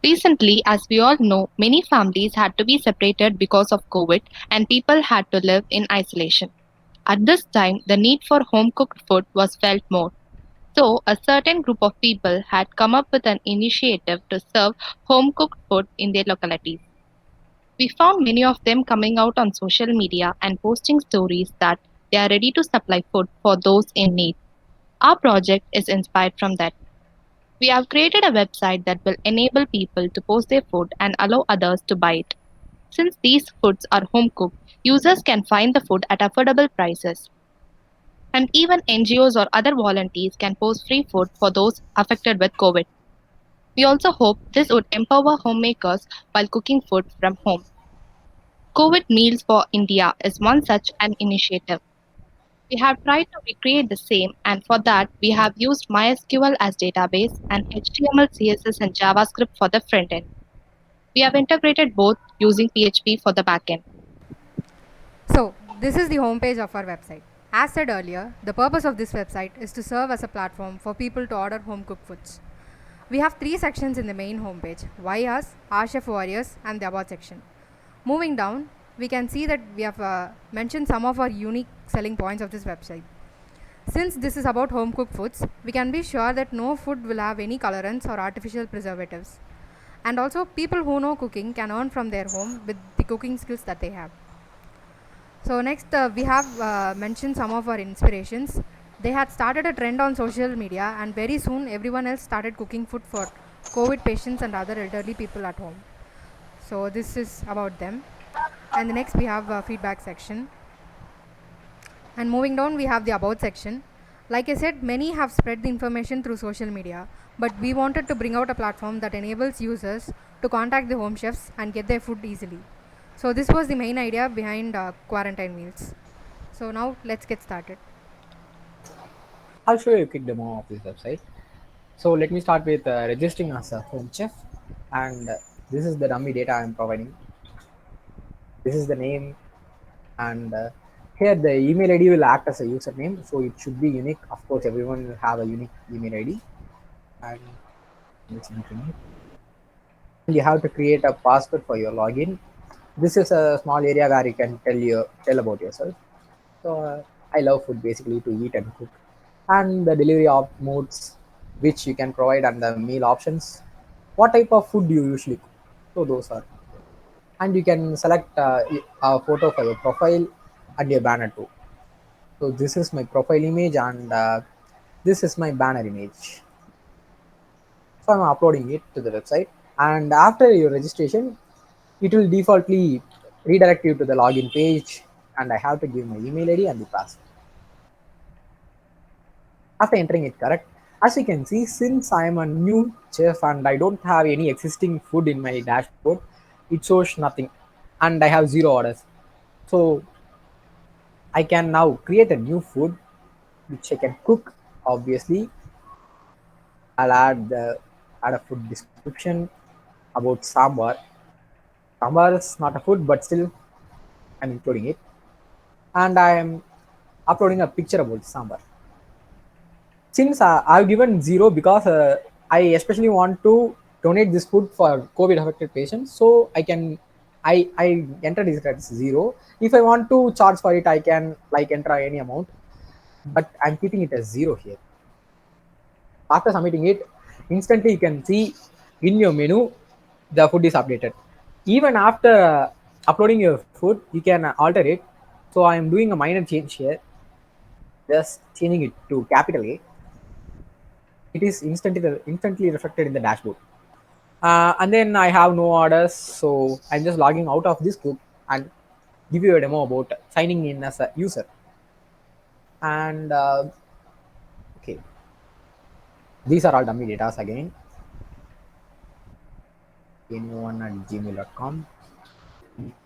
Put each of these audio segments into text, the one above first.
Recently, as we all know, many families had to be separated because of COVID and people had to live in isolation. At this time, the need for home cooked food was felt more. So, a certain group of people had come up with an initiative to serve home cooked food in their localities. We found many of them coming out on social media and posting stories that they are ready to supply food for those in need. Our project is inspired from that. We have created a website that will enable people to post their food and allow others to buy it. Since these foods are home cooked, users can find the food at affordable prices. And even NGOs or other volunteers can post free food for those affected with COVID. We also hope this would empower homemakers while cooking food from home. COVID Meals for India is one such an initiative. We have tried to recreate the same, and for that, we have used MySQL as database and HTML, CSS, and JavaScript for the front end. We have integrated both using PHP for the backend. So, this is the homepage of our website. As said earlier, the purpose of this website is to serve as a platform for people to order home cooked foods. We have three sections in the main homepage: Why Us, Our Chef Warriors, and the About section. Moving down, we can see that we have mentioned some of our unique selling points of this website. Since this is about home cooked foods, we can be sure that no food will have any colorants or artificial preservatives. And also, people who know cooking can earn from their home with the cooking skills that they have. So next, we have mentioned some of our inspirations. They had started a trend on social media, and very soon everyone else started cooking food for COVID patients and other elderly people at home. So this is about them. And the next we have a feedback section. And moving down, we have the about section. Like I said, many have spread the information through social media, but we wanted to bring out a platform that enables users to contact the home chefs and get their food easily. So this was the main idea behind quarantine meals. So now let's get started. I'll show you a quick demo of this website. So let me start with registering as a home chef, and this is the dummy data I'm providing. This is the name, and here the email ID will act as a username, so it should be unique. Of course, everyone will have a unique email ID, and it's internet. And you have to create a password for your login. This is a small area where you can tell about yourself. So I love food basically to eat and cook, and the delivery of modes which you can provide and the meal options. What type of food do you usually cook? So those are, and you can select a photo for your profile and your banner too. So this is my profile image, and this is my banner image. So I'm uploading it to the website, and after your registration, it will defaultly redirect you to the login page, and I have to give my email ID and the password. After entering it correct, as you can see, since I am a new chef and I don't have any existing food in my dashboard, it shows nothing, and I have zero orders. So I can now create a new food which I can cook. Obviously, I'll add a food description about sambar. Sambar is not a food, but still I'm including it, and I am uploading a picture about sambar. Since I've given zero because I especially want to donate this food for COVID affected patients, so I entered it as zero. If I want to charge for it, I can like enter any amount, but I'm keeping it as zero here. After submitting it, instantly you can see in your menu the food is updated. Even after uploading your food, you can alter it. So I am doing a minor change here, just changing it to capital A. It is instantly reflected in the dashboard. And then I have no orders, so I'm just logging out of this group and give you a demo about signing in as a user. And okay, these are all dummy data again. Anyone at gmail.com,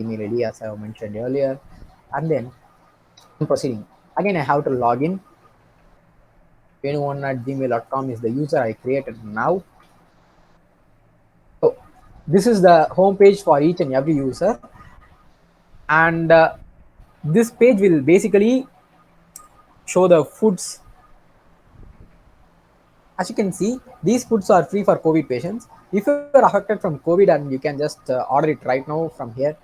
email ID as I mentioned earlier, and then I'm proceeding. Again, I have to log in. Anyone at gmail.com is the user I created now. So this is the home page for each and every user, and this page will basically show the foods As you can see, these foods are free for COVID patients. If you are affected from COVID, and you can just order it right now from here.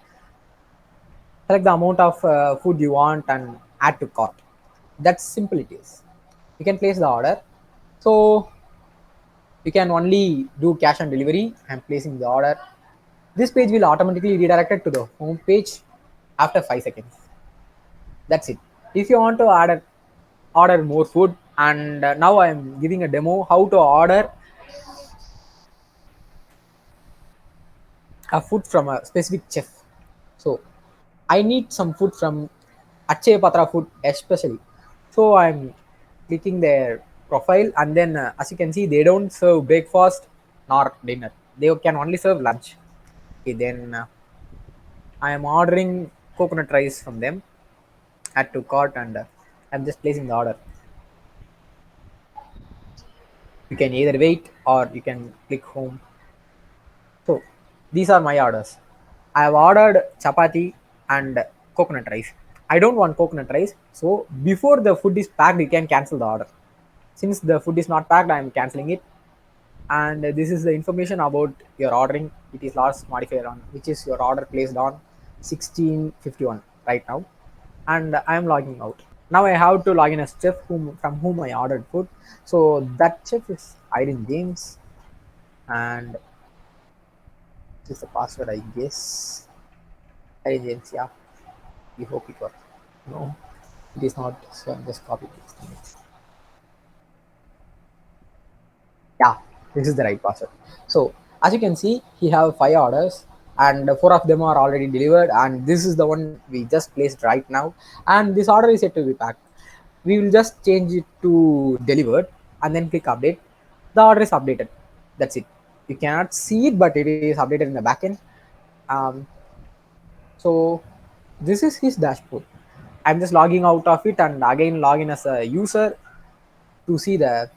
Select the amount of food you want and add to cart. That's simple it is. You can place the order. So you can only do cash on delivery. I'm placing the order. This page will automatically redirect it to the home page after 5 seconds. That's it. If you want to order more food, and now I'm giving a demo how to order a food from a specific chef. So I need some food from Akshay Patra food especially. So I'm clicking their profile, and then as you can see, they don't serve breakfast nor dinner. They can only serve lunch. Okay, then I am ordering coconut rice from them. Add to cart, and I'm just placing the order. You can either wait or you can click home. So these are my orders. I have ordered chapati and coconut rice. I don't want coconut rice. So before the food is packed, you can cancel the order. Since the food is not packed, I am canceling it. And this is the information about your ordering. It is last modifier on which is your order placed on 1651 right now. And I am logging out. Now I have to log in a chef from whom I ordered food. So that chef is Irene James, and this is the password, I guess. Irene James, yeah. We hope it works. No, it is not. So I'm just copy pasting it. Yeah, this is the right password. So as you can see, he have 5 orders, and 4 of them are already delivered, and this is the one we just placed right now. And this order is yet to be packed. We will just change it to delivered, and then click update. The order is updated. That's it. You cannot see it, but it is updated in the backend. um, so this is his dashboard. I'm just logging out of it and again log in as a user to see the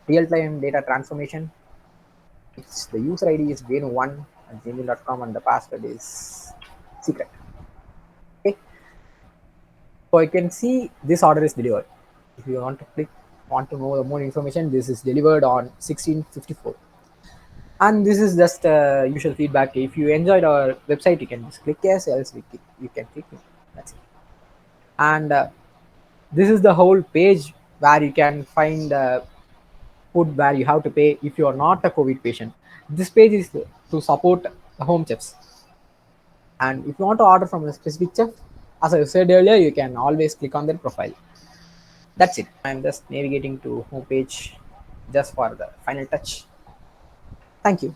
real-time data transformation. It's the user ID is Venu1 at gmail.com, and the password is secret. Okay. So you can see this order is delivered. If you want to know more information, this is delivered on 1654. And this is just usual feedback. If you enjoyed our website, you can just click yes, else you can click no. That's it. And this is the whole page where you can find food where you have to pay if you are not a COVID patient. This page is to support the home chefs. And if you want to order from a specific chef, as I said earlier, you can always click on their profile. That's it. I'm just navigating to homepage just for the final touch. Thank you.